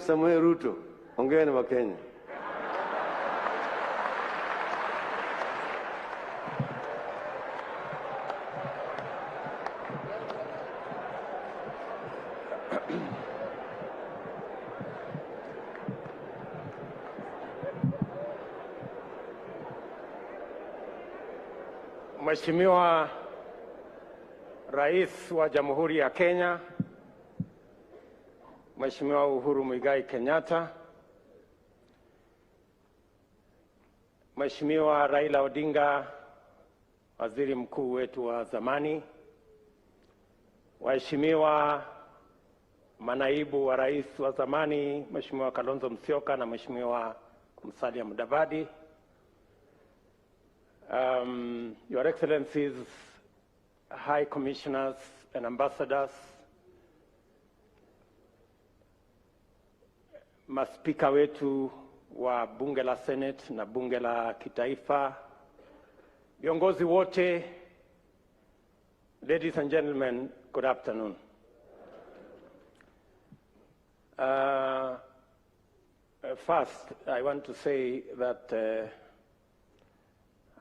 Samuel Ruto. Hongereni wa Kenya. Mheshimiwa Rais wa Jamhuri ya Kenya, Mheshimiwa Uhuru Muigai Kenyatta, Mheshimiwa Raila Odinga, Waziri Mkuu wetu wa zamani, waheshimiwa manaibu wa rais wa zamani, Mheshimiwa Kalonzo Musyoka na Mheshimiwa Musalia Mudavadi, Your Excellencies, High Commissioners and Ambassadors, maspika wetu wa bunge la Senate na bunge la kitaifa, viongozi wote, ladies and gentlemen, good afternoon. First, I want to say that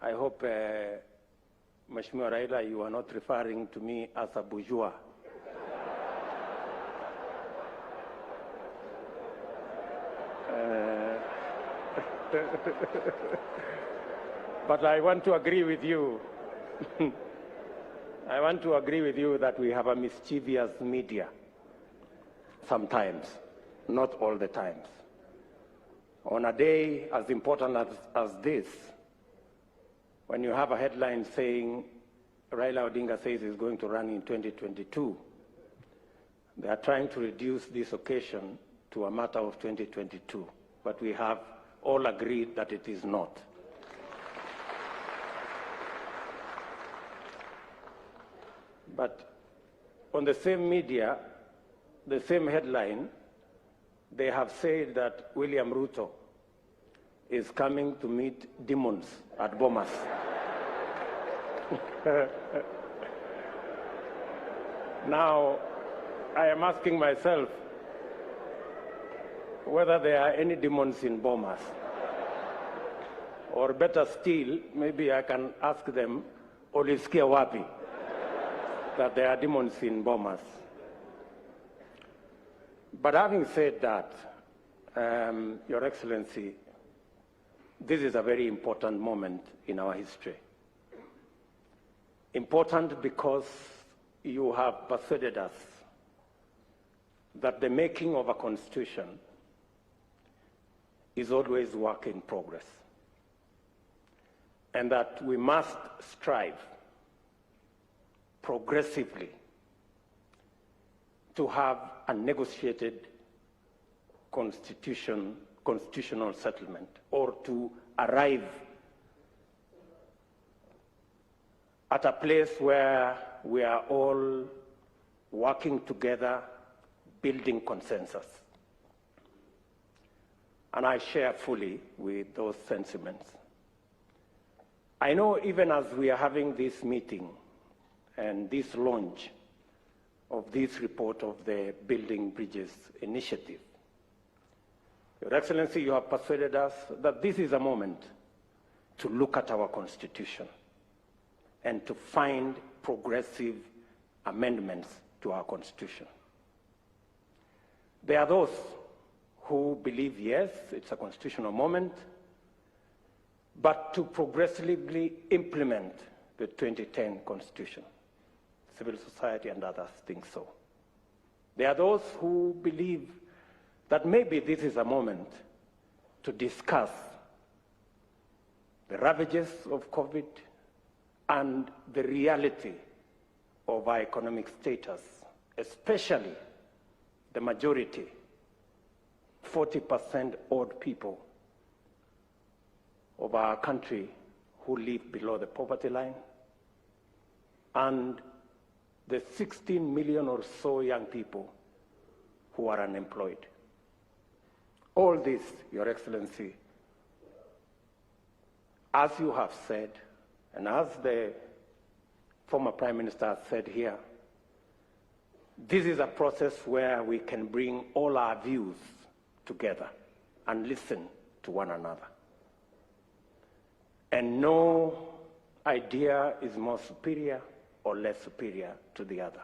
I hope, Mheshimiwa Raila, you are not referring to me as a bourgeois. But I want to agree with you. I want to agree with you that we have a mischievous media sometimes, not all the times. On a day as important as this, when you have a headline saying Raila Odinga says he's going to run in 2022, they are trying to reduce this occasion to a matter of 2022. But we have all agreed that it is not. But on the same media, the same headline, they have said that William Ruto is coming to meet demons at Bomas. Now, I am asking myself whether there are any demons in Bomas. Or better still, maybe I can ask them, Olisikia wapi, that there are demons in Bomas. But having said that, Your Excellency, this is a very important moment in our history. Important because you have persuaded us that the making of a constitution is always work in progress, and that we must strive progressively to have a negotiated constitutional settlement, or to arrive at a place where we are all working together, building consensus. And I share fully with those sentiments. I know even as we are having this meeting and this launch of this report of the Building Bridges Initiative, Your Excellency, you have persuaded us that this is a moment to look at our Constitution and to find progressive amendments to our Constitution. There are those who believe, yes, it's a constitutional moment, but to progressively implement the 2010 Constitution. Civil society and others think so. There are those who believe that maybe this is a moment to discuss the ravages of COVID and the reality of our economic status, especially the majority, 40% odd people of our country who live below the poverty line, and the 16 million or so young people who are unemployed. All this, Your Excellency, as you have said, and as the former Prime Minister said here, this is a process where we can bring all our views together and listen to one another. And no idea is more superior or less superior to the other.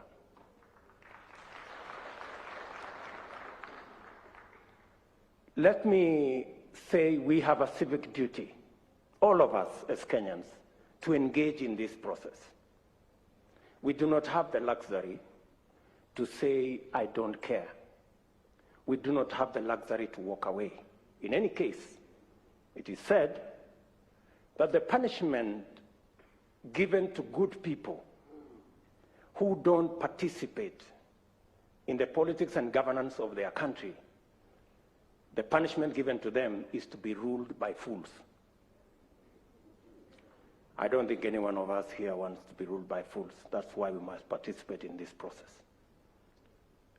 Let me say we have a civic duty, all of us as Kenyans, to engage in this process. We do not have the luxury to say, I don't care. We do not have the luxury to walk away. In any case, it is said that the punishment given to good people who don't participate in the politics and governance of their country, the punishment given to them is to be ruled by fools. I don't think any one of us here wants to be ruled by fools. That's why we must participate in this process.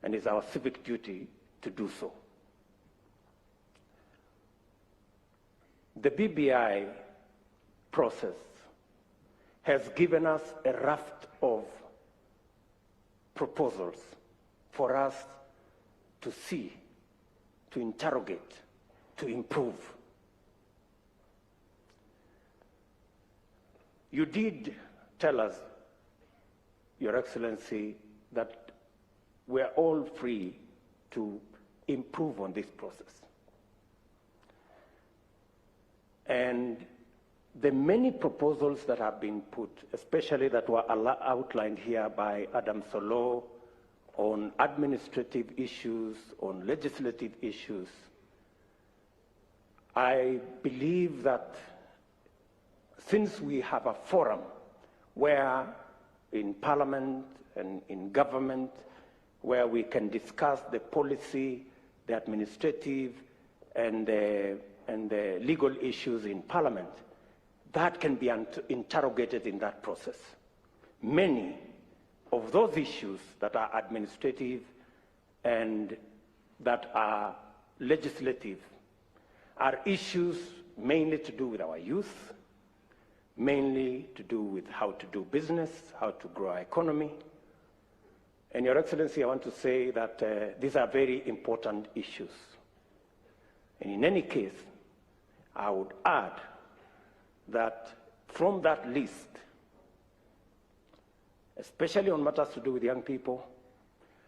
And it's our civic duty to do so. The BBI process has given us a raft of proposals for us to see, to interrogate, to improve. You did tell us, Your Excellency, that we're all free to improve on this process. And the many proposals that have been put, especially that were outlined here by Adam Solo on administrative issues, on legislative issues, I believe that since we have a forum where in Parliament and in government, where we can discuss the policy, the administrative, and the legal issues in Parliament, that can be interrogated in that process. Many of those issues that are administrative and that are legislative are issues mainly to do with our youth, mainly to do with how to do business, how to grow our economy. And Your Excellency, I want to say that these are very important issues. And in any case, I would add that from that list, especially on matters to do with young people,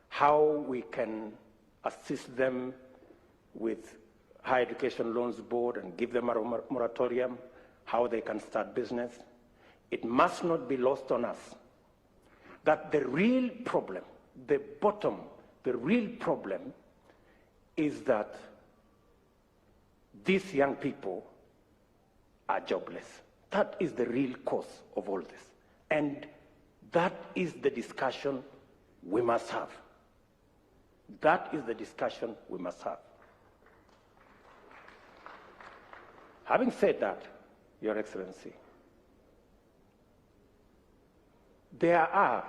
how we can assist them with Higher Education Loans Board and give them a moratorium, how they can start business, it must not be lost on us that the real problem, the real problem is that these young people are jobless. That is the real cause of all this. And that is the discussion we must have. That is the discussion we must have. Having said that, Your Excellency, there are,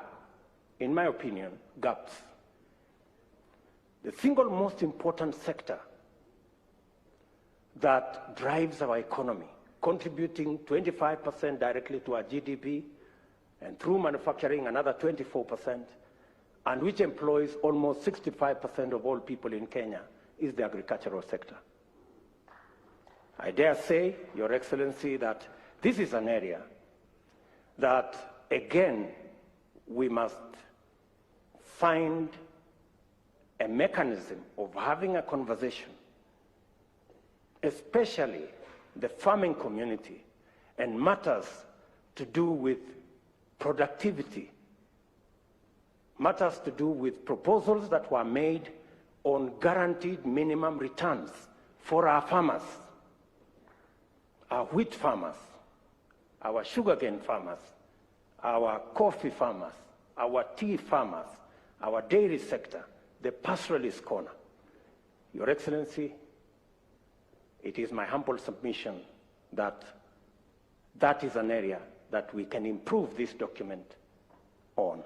in my opinion, gaps. The single most important sector that drives our economy, contributing 25% directly to our GDP, and through manufacturing another 24%, and which employs almost 65% of all people in Kenya, is the agricultural sector. I dare say, Your Excellency, that this is an area that, again, we must find a mechanism of having a conversation, especially the farming community, and matters to do with productivity, matters to do with proposals that were made on guaranteed minimum returns for our farmers, our wheat farmers, our sugarcane farmers, our coffee farmers, our tea farmers, our dairy sector, the pastoralist corner. Your Excellency, it is my humble submission that that is an area that we can improve this document on.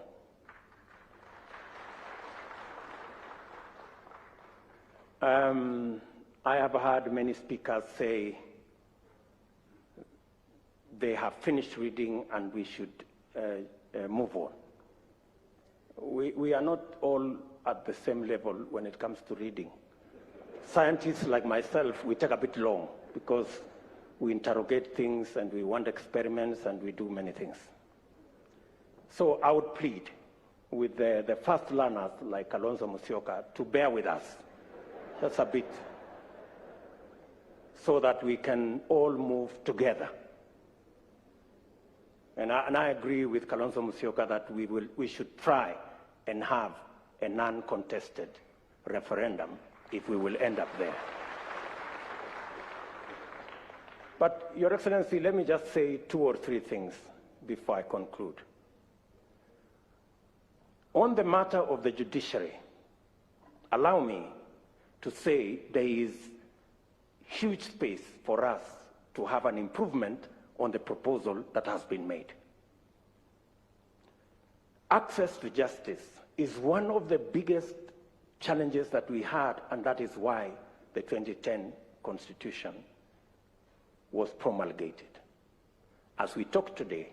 I have heard many speakers say they have finished reading and we should move on. We are not all at the same level when it comes to reading. scientists like myself, we take a bit long because we interrogate things and we want experiments and we do many things. So I would plead with the first learners like Alonso Musyoka to bear with us just a bit so that we can all move together. And I agree with Kalonzo Musyoka that we should try and have a non-contested referendum if we will end up there. But, Your Excellency, let me just say 2 or 3 things before I conclude. On the matter of the judiciary, allow me to say there is huge space for us to have an improvement on the proposal that has been made. Access to justice is one of the biggest challenges that we had, and that is why the 2010 Constitution was promulgated. As we talk today,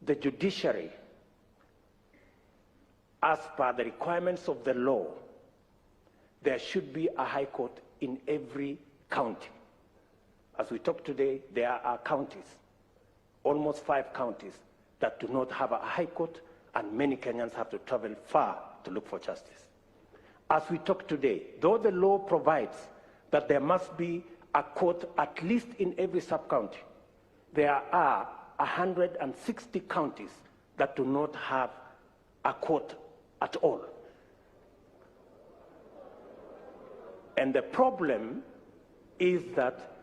the judiciary, as per the requirements of the law, there should be a high court in every county. As we talk today, there are counties, almost 5 counties, that do not have a high court, and many Kenyans have to travel far to look for justice. As we talk today, though the law provides that there must be a court at least in every sub-county, there are 160 counties that do not have a court at all. And the problem is that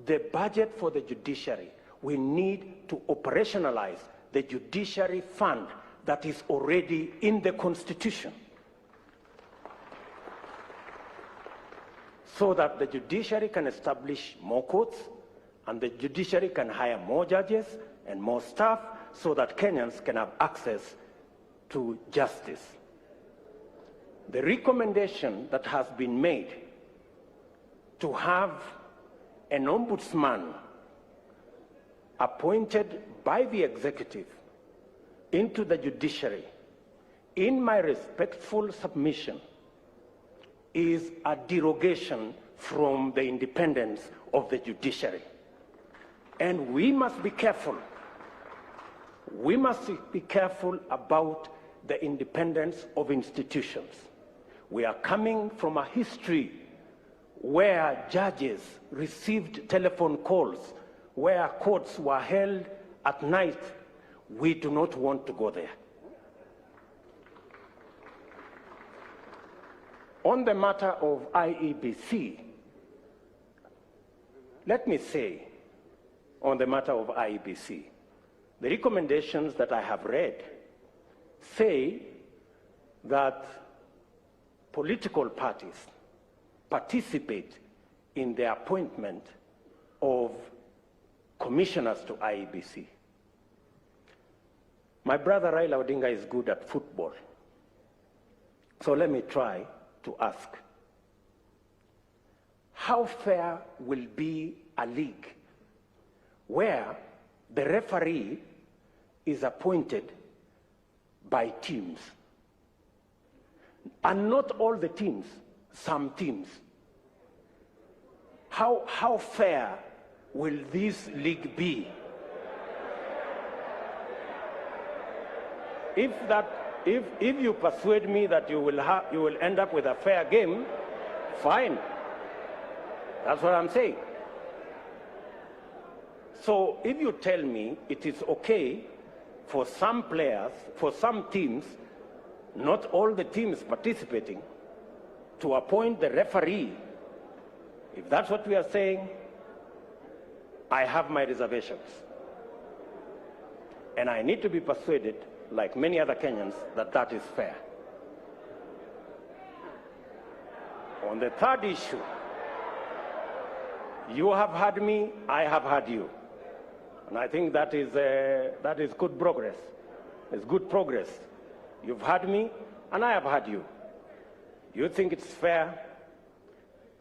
the budget for the judiciary, we need to operationalize the judiciary fund that is already in the Constitution, so that the judiciary can establish more courts and the judiciary can hire more judges and more staff so that Kenyans can have access to justice. The recommendation that has been made to have an ombudsman appointed by the executive into the judiciary, in my respectful submission, is a derogation from the independence of the judiciary. And we must be careful. We must be careful about the independence of institutions. We are coming from a history where judges received telephone calls, where courts were held at night. We do not want to go there. On the matter of IEBC, let me say, on the matter of IEBC, the recommendations that I have read say that political parties participate in the appointment of commissioners to IEBC. My brother Raila Odinga is good at football. So let me try to ask, how fair will be a league where the referee is appointed by teams? And not all the teams, some teams. How fair will this league be? If you persuade me that you will end up with a fair game, fine. That's what I'm saying. So if you tell me it is okay for some players, for some teams, not all the teams participating, to appoint the referee, if that's what we are saying, I have my reservations. And I need to be persuaded, like many other Kenyans, that that is fair. On the third issue, you have heard me, I have heard you. And I think that is good progress. It's good progress. You've heard me, and I have heard you. You think it's fair?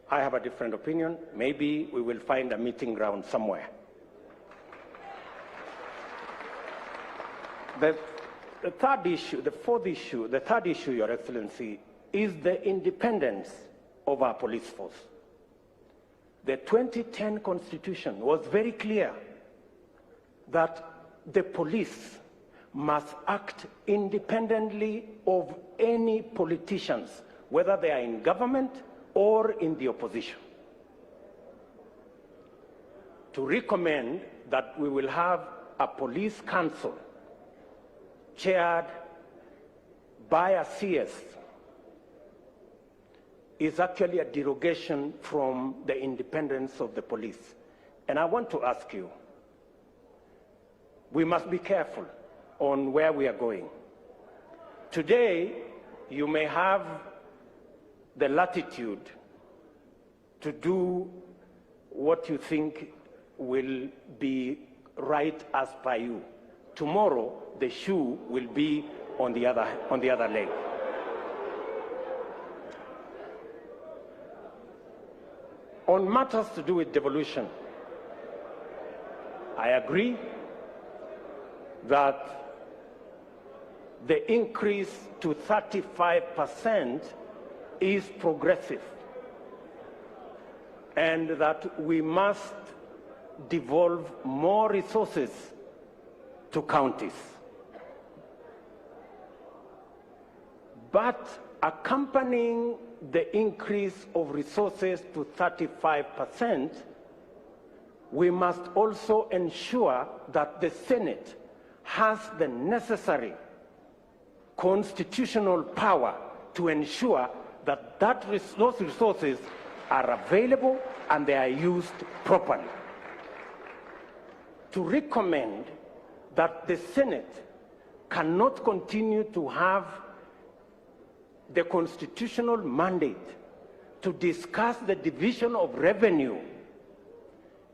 I have a different opinion. Maybe we will find a meeting ground somewhere. The third issue, the third issue, Your Excellency, is the independence of our police force. The 2010 Constitution was very clear that the police must act independently of any politicians, whether they are in government or in the opposition. To recommend that we will have a police council chaired by a CS is actually a derogation from the independence of the police. And I want to ask you, we must be careful on where we are going. Today, you may have the latitude to do what you think will be right as per you. Tomorrow, the shoe will be on the other leg. On matters to do with devolution, I agree that the increase to 35% is progressive, and that we must devolve more resources to counties. But accompanying the increase of resources to 35%, we must also ensure that the Senate has the necessary constitutional power to ensure that those resources are available and they are used properly. To recommend that the Senate cannot continue to have the constitutional mandate to discuss the division of revenue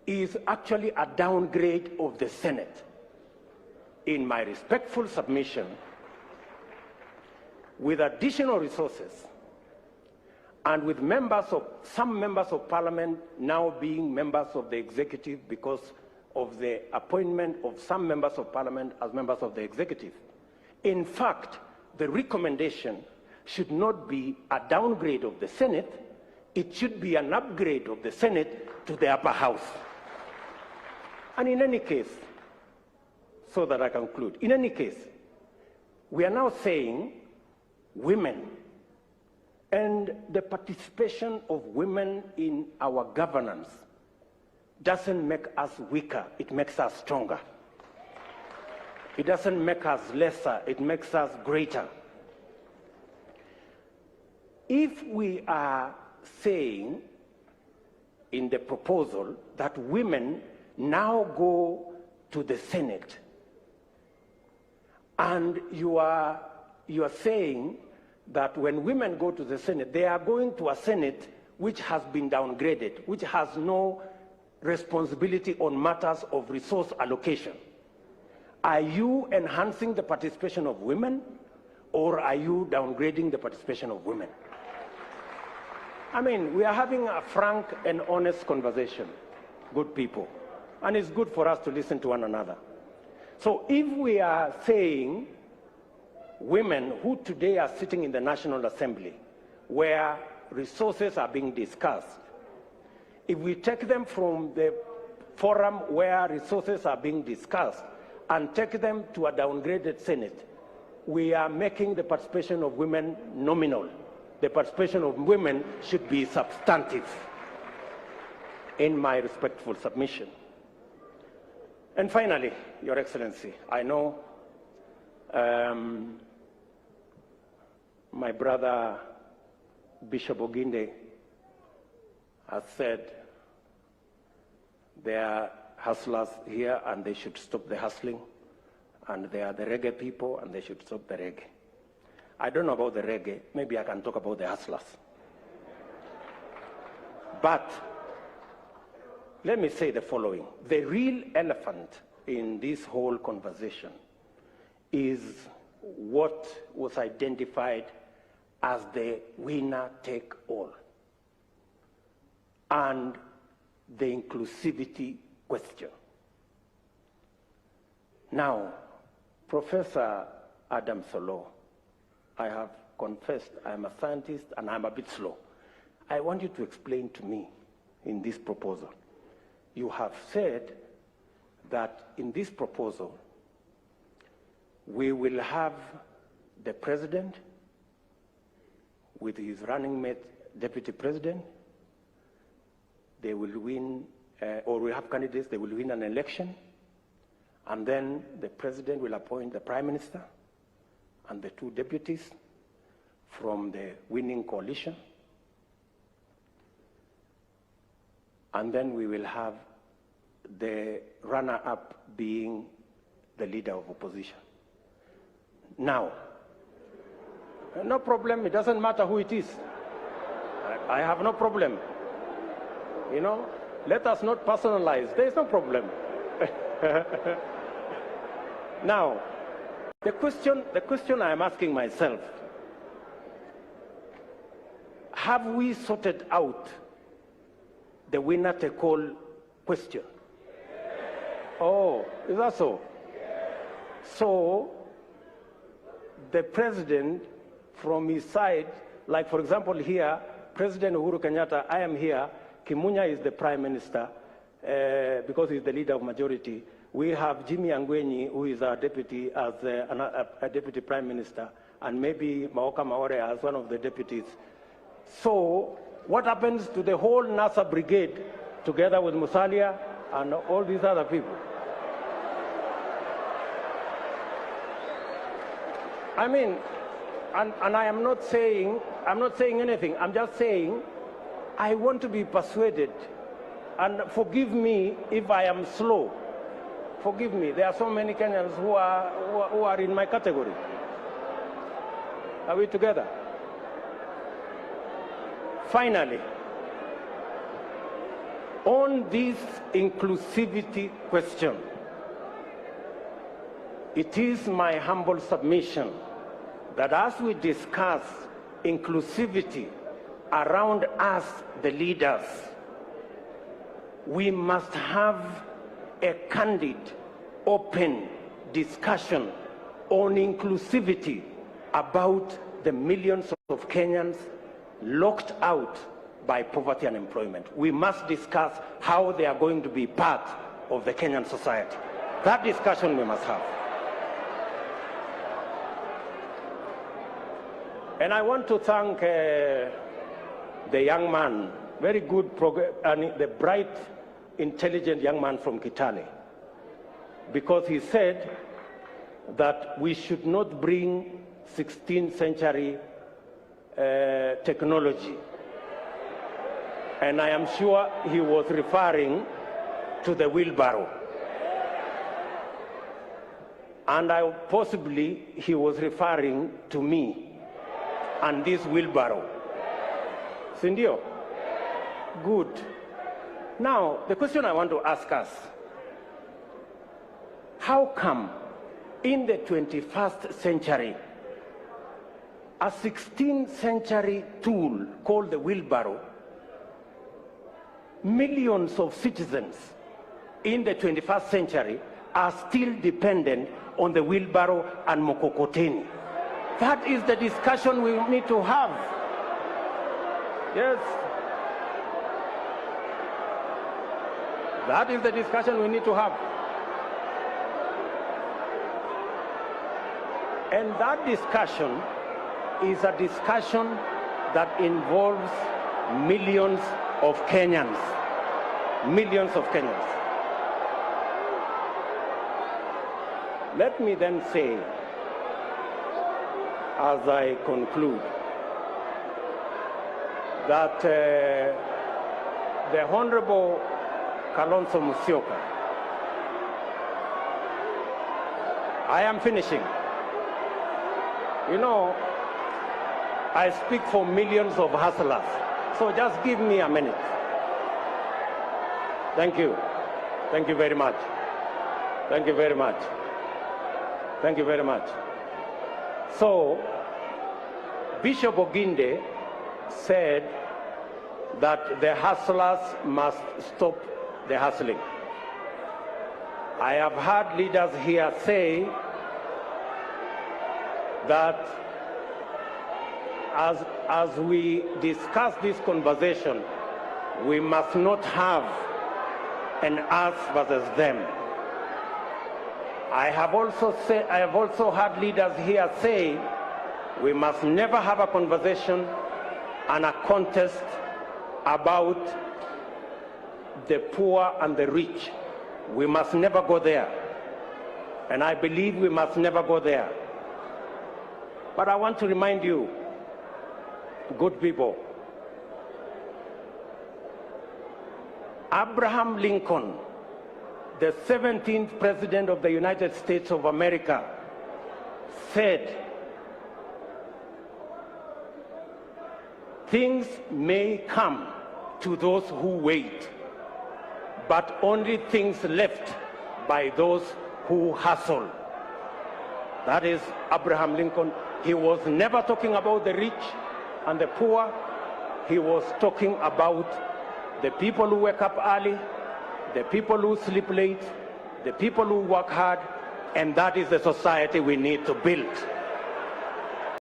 is actually a downgrade of the Senate. In my respectful submission, with additional resources and with some members of parliament now being members of the executive because of the appointment of some members of parliament as members of the executive, in fact, the recommendation should not be a downgrade of the Senate, it should be an upgrade of the Senate to the upper house. And in any case, so that I conclude, in any case, we are now saying women and the participation of women in our governance doesn't make us weaker, it makes us stronger. It doesn't make us lesser, it makes us greater. If we are saying in the proposal that women now go to the Senate, and you are saying that when women go to the Senate, they are going to a Senate which has been downgraded, which has no responsibility on matters of resource allocation. Are you enhancing the participation of women, or are you downgrading the participation of women? I mean, we are having a frank and honest conversation, good people, and it's good for us to listen to one another. So if we are saying women who today are sitting in the National Assembly, where resources are being discussed, if we take them from the forum where resources are being discussed and take them to a downgraded Senate, we are making the participation of women nominal. The participation of women should be substantive, in my respectful submission. And finally, Your Excellency, I know my brother Bishop Oginde has said there are hustlers here and they should stop the hustling, and they are the reggae people and they should stop the reggae. I don't know about the reggae, maybe I can talk about the hustlers. But let me say the following. The real elephant in this whole conversation is what was identified as the winner-take-all and the inclusivity question. Now, Professor Adam Solo, I have confessed I'm a scientist and I'm a bit slow. I want you to explain to me in this proposal. You have said that in this proposal, we will have the president with his running mate, deputy president. They will win, or we have candidates, they will win an election, and then the president will appoint the prime minister and the two deputies from the winning coalition. And then we will have the runner-up being the leader of opposition. Now, no problem, it doesn't matter who it is. I have no problem. You know, let us not personalize, there is no problem. Now, the question I am asking myself, have we sorted out the winner-take-all question? Oh, is that so? So, the president from his side, like for example here, President Uhuru Kenyatta, I am here, Kimunya is the prime minister because he's the leader of majority. We have Jimmy Angwenyi, who is our deputy, as a deputy prime minister, and maybe Maoka Maore as one of the deputies. So, what happens to the whole NASA brigade, together with Musalia and all these other people? I mean, and I am not saying anything. I'm just saying, I want to be persuaded. And forgive me if I am slow. Forgive me. There are so many Kenyans who are in my category. Are we together? Finally, on this inclusivity question, it is my humble submission that as we discuss inclusivity around us, the leaders, we must have a candid, open discussion on inclusivity about the millions of Kenyans locked out by poverty and unemployment. We must discuss how they are going to be part of the Kenyan society. That discussion we must have. And I want to thank the young man, very good, and the bright, intelligent young man from Kitale, because he said that we should not bring 16th century technology. And I am sure he was referring to the wheelbarrow. And possibly he was referring to me and this wheelbarrow. Sindio? Good. Now, the question I want to ask us, how come in the 21st century, a 16th century tool called the wheelbarrow, millions of citizens in the 21st century are still dependent on the wheelbarrow and mokokoteni? That is the discussion we need to have. Yes. That is the discussion we need to have. And that discussion is a discussion that involves millions of Kenyans. Millions of Kenyans. Let me then say, as I conclude, that the Honorable Kalonzo Musyoka, I am finishing. You know, I speak for millions of hustlers, so just give me a minute. Thank you. Thank you very much. Thank you very much. Thank you very much. So, Bishop Oginde said that the hustlers must stop the hustling. I have heard leaders here say that as we discuss this conversation, we must not have an us versus them. I have also heard leaders here say we must never have a conversation and a contest about the poor and the rich. We must never go there. And I believe we must never go there. But I want to remind you, good people, Abraham Lincoln, the 17th President of the United States of America, said, "Things may come to those who wait, but only things left by those who hustle." That is Abraham Lincoln. He was never talking about the rich and the poor. He was talking about the people who wake up early, the people who sleep late, the people who work hard, and that is the society we need to build.